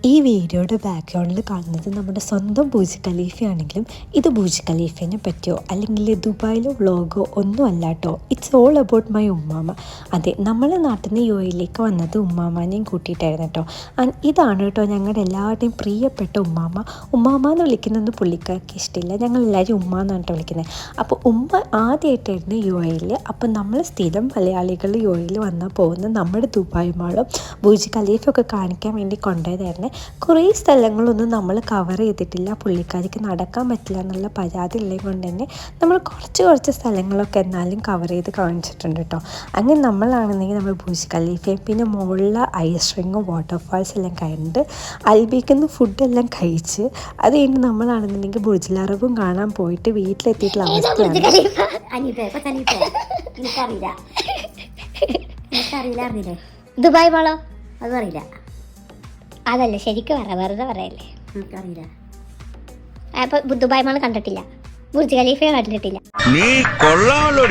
ഈ വീഡിയോയുടെ ബാക്ക്ഗ്രൗണ്ടിൽ കാണുന്നത് നമ്മുടെ സ്വന്തം ബുർജ് ഖലീഫയാണെങ്കിലും ഇത് ബുർജ് ഖലീഫിനെ പറ്റിയോ അല്ലെങ്കിൽ ദുബായിലോ വ്ളോഗോ ഒന്നും അല്ല കേട്ടോ. ഇറ്റ്സ് ഓൾ അബൌട്ട് മൈ ഉമ്മാമ. അതെ, നമ്മളെ നാട്ടിൽ നിന്ന് യുഎയിലേക്ക് വന്നത് ഉമ്മാമാനെയും കൂട്ടിയിട്ടായിരുന്നു കേട്ടോ. ഇതാണ് കേട്ടോ ഞങ്ങളുടെ എല്ലാവരുടെയും പ്രിയപ്പെട്ട ഉമ്മാമ. ഉമ്മാമ എന്ന് വിളിക്കുന്നതൊന്നും പുള്ളിക്കാർക്ക് ഇഷ്ടമില്ല, ഞങ്ങൾ എല്ലാവരും ഉമ്മ എന്നാണ് വിളിക്കുന്നത്. അപ്പോൾ ഉമ്മ ആദ്യമായിട്ടായിരുന്നു യുഎയിൽ. അപ്പോൾ നമ്മൾ സ്ഥിരം മലയാളികൾ യുഎയിൽ വന്നാൽ പോകുന്ന നമ്മുടെ ദുബായ് മാളും ബുർജ് ഖലീഫയൊക്കെ കാണിക്കാൻ വേണ്ടി കൊണ്ടുപോയതായിരുന്നു. കുറേ സ്ഥലങ്ങളൊന്നും നമ്മൾ കവർ ചെയ്തിട്ടില്ല, പുള്ളിക്കാരിക്ക് നടക്കാൻ പറ്റില്ല എന്നുള്ള പരാതി ഉള്ളത് കൊണ്ട് തന്നെ നമ്മൾ കുറച്ച് സ്ഥലങ്ങളൊക്കെ എന്നാലും കവർ ചെയ്ത് കാണിച്ചിട്ടുണ്ട് കേട്ടോ. അങ്ങനെ നമ്മളാണെന്നെങ്കിൽ നമ്മൾ ബുർജ് ഖലീഫയും പിന്നെ മുകളിലെ ഐസ് റിങ്ങും വാട്ടർഫാൾസ് എല്ലാം കണ്ട് അൽബിക്കുന്ന ഫുഡെല്ലാം കഴിച്ച് അത് കഴിഞ്ഞ് നമ്മളാണെന്നുണ്ടെങ്കിൽ ബുർജിൽ അറബും കാണാൻ പോയിട്ട് വീട്ടിലെത്തിയിട്ടുള്ള അവസ്ഥയാണ്. ദുബായ് മാളോ അതറിയില്ല. അതല്ല ശരിക്കും വെറുതെ പറയല്ലേ. എനിക്കറിയില്ല. അപ്പൊ ദുബായ് മാള് കണ്ടിട്ടില്ല, ബുർജ് ഖലീഫ കണ്ടിട്ടില്ല. നീ കൊള്ളാമല്ലോ.